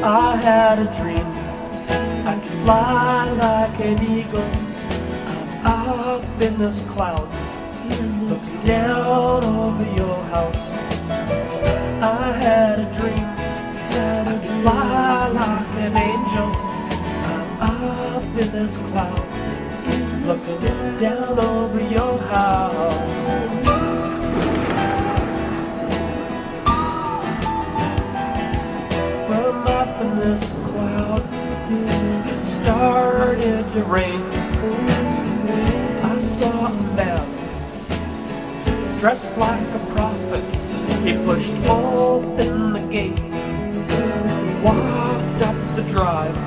I had a dream I could fly like an eagle. I'm up in this cloud, looking down over your house. I had a dream I could fly like an angel. I'm up in this cloud, looking down over your house. From up in this cloud, it started to rain. I saw a man dressed like a prophet. He pushed open the gate, walked up the drive,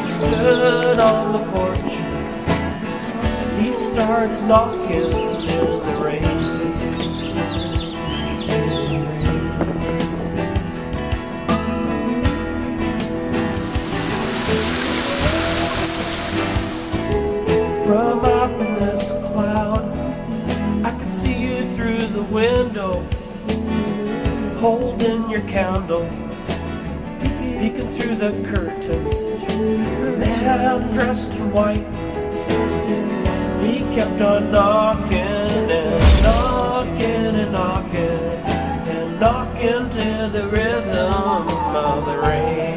stood on the porch, and he started knocking in the rain. From up in this cloud, I could see you through the window, holding your candle, peeking through the curtain. A man dressed in white, he kept on knocking and knocking and knocking and knocking to the rhythm of the rain.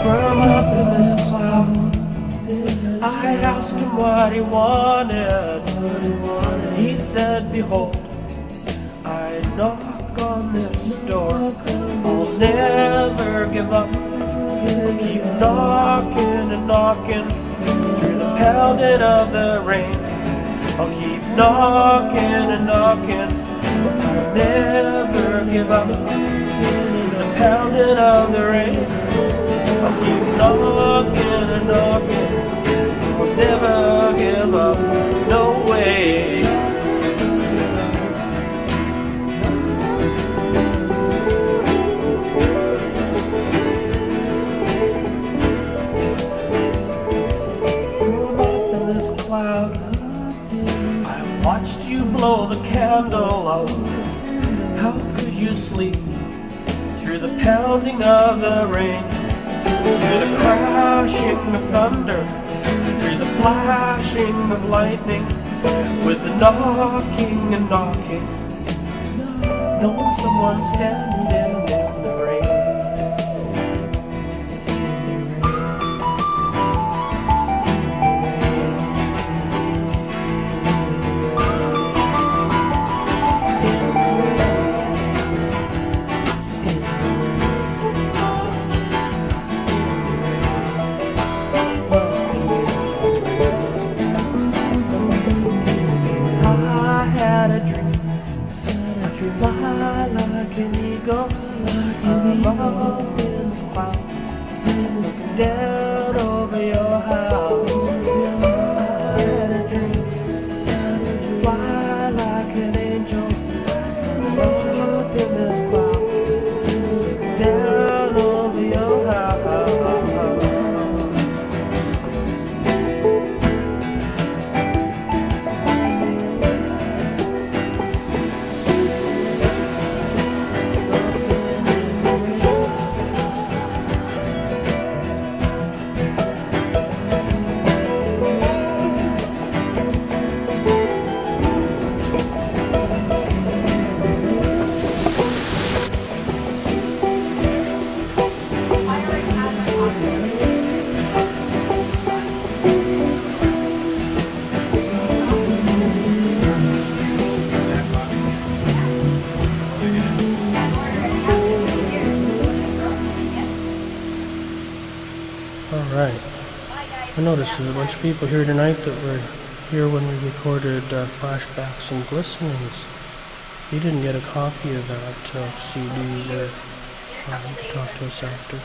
From up in this cloud, I asked him what he wanted. He said, behold, I knock on this door. I'll never give up. Keep knocking and knocking through the pounding of the rain. I'll keep knocking and knocking. I'll never give up. Through the pounding of the rain. I'll keep knocking and knocking. I'll never give up. No way. Cloud, I watched you blow the candle out. How could you sleep through the pounding of the rain, through the crashing of thunder, through the flashing of lightning, with the knocking and knocking, knowing someone's standing in the rain. Fly like an eagle, I'm up in this cloud, looking down over your house. I had a dream to fly like an angel, I'm up in this cloud, looking down over your house. Alright, I noticed there's a bunch of people here tonight that were here when we recorded Flashbacks and Glistenings. If you didn't get a copy of that CD, or talk to us after.